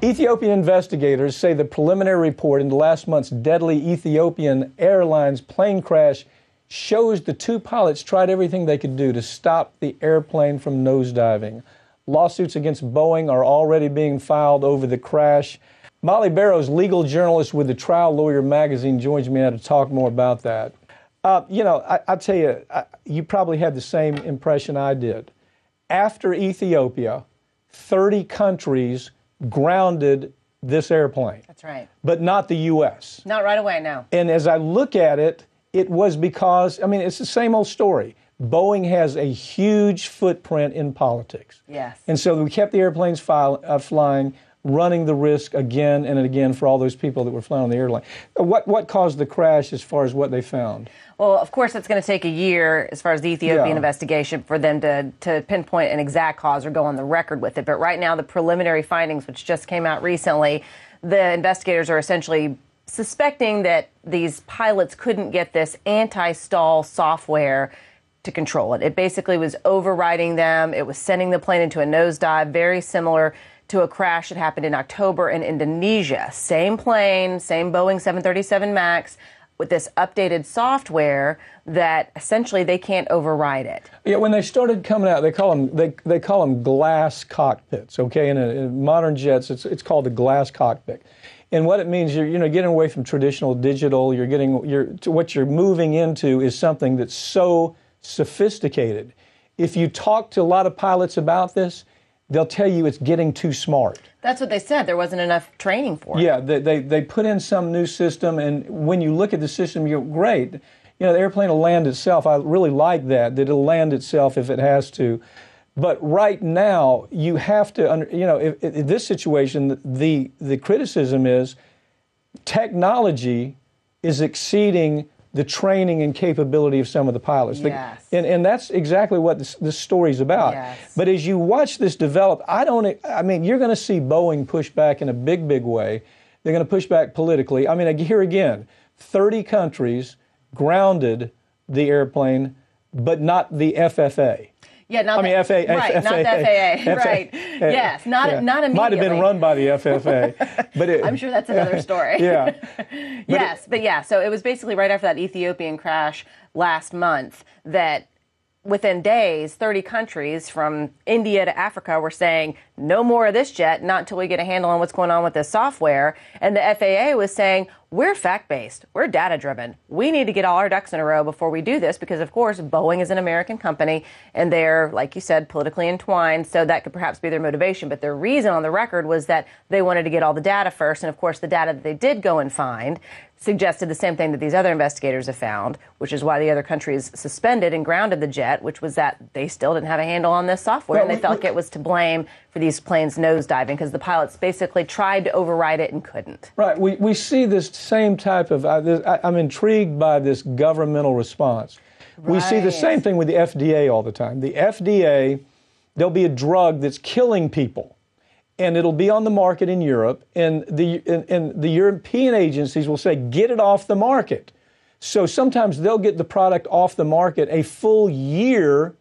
Ethiopian investigators say the preliminary report into last month's deadly Ethiopian Airlines plane crash shows the two pilots tried everything they could do to stop the airplane from nosediving. Lawsuits against Boeing are already being filed over the crash. Molly Barrows, legal journalist with the Trial Lawyer magazine, joins me now to talk more about that. I tell you, you probably had the same impression I did. After Ethiopia, 30 countries grounded this airplane. That's right. But not the U.S. Not right away, no. And as I look at it, it was because, it's the same old story. Boeing has a huge footprint in politics. Yes. And so we kept the airplanes flying, running the risk again and again for all those people that were flying on the airline. What caused the crash as far as what they found? Well, of course, it's going to take a year as far as the Ethiopian investigation for them to pinpoint an exact cause or go on the record with it. But right now, the preliminary findings, which just came out recently, the investigators are essentially suspecting that these pilots couldn't get this anti-stall software to control it. It basically was overriding them. It was sending the plane into a nosedive, very similar to a crash that happened in October in Indonesia. Same plane, same Boeing 737 MAX, with this updated software that essentially they can't override it. Yeah, when they started coming out, they call them glass cockpits. Okay, in modern jets, it's called the glass cockpit. And what it means, you're getting away from traditional digital. What you're moving into is something that's so sophisticated. If you talk to a lot of pilots about this, they'll tell you it's getting too smart. That's what they said. There wasn't enough training for it. Yeah, they put in some new system, and when you look at the system, you go, great. The airplane will land itself. I really like that it'll land itself if it has to. But right now, you have to, in this situation, the criticism is technology is exceeding the training and capability of some of the pilots. Yes. And that's exactly what this story's about. Yes. But as you watch this develop, you're going to see Boeing push back in a big, big way. They're going to push back politically. Here again, 30 countries grounded the airplane, but not the FFA. Yeah, not the FAA. Right, not the FAA. Right. Yes, not immediately. Might have been run by the FFA. But I'm sure that's another story. Yeah. So it was basically right after that Ethiopian crash last month that within days, 30 countries from India to Africa were saying, no more of this jet, not until we get a handle on what's going on with this software. And the FAA was saying, we're fact-based, we're data-driven. We need to get all our ducks in a row before we do this because, of course, Boeing is an American company, and they're, like you said, politically entwined, so that could perhaps be their motivation. But their reason on the record was that they wanted to get all the data first, and, of course, the data that they did go and find suggested the same thing that these other investigators have found, which is why the other countries suspended and grounded the jet, which was that they still didn't have a handle on this software, and they felt like it was to blame for these planes nosediving because the pilots basically tried to override it and couldn't. Right. We see this same type of, I'm intrigued by this governmental response. Right. We see the same thing with the FDA all the time. The FDA, there'll be a drug that's killing people, and it'll be on the market in Europe, and the European agencies will say, get it off the market. So sometimes they'll get the product off the market a full year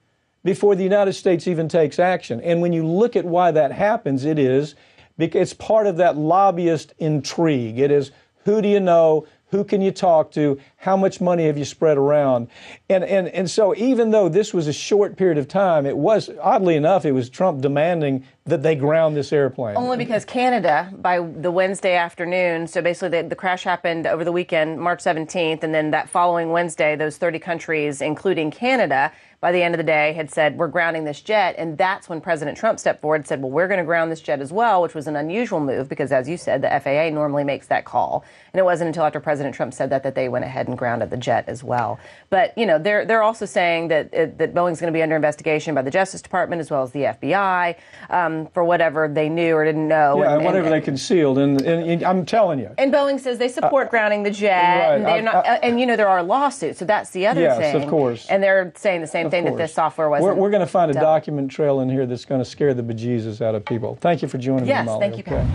before the United States even takes action. And when you look at why that happens, it's part of that lobbyist intrigue. It is, who do you know? Who can you talk to? How much money have you spread around? And so even though this was a short period of time, it was, oddly enough, it was Trump demanding that they ground this airplane. Only because Canada, by the Wednesday afternoon, so basically the crash happened over the weekend, March 17th, and then that following Wednesday, those 30 countries, including Canada, by the end of the day, had said, we're grounding this jet. And that's when President Trump stepped forward and said, well, we're going to ground this jet as well, which was an unusual move because, as you said, the FAA normally makes that call. And it wasn't until after President Trump said that they went ahead and grounded the jet as well. But, they're also saying that Boeing's going to be under investigation by the Justice Department as well as the FBI for whatever they knew or didn't know. Yeah, whatever they concealed. And I'm telling you. And Boeing says they support grounding the jet. Right. And they're not, there are lawsuits. So that's the other thing. Yes, of course. And they're saying the same thing that this software wasn't. We're going to find a document trail in here that's going to scare the bejesus out of people. Thank you for joining me, Molly. Yes, thank you, Pat.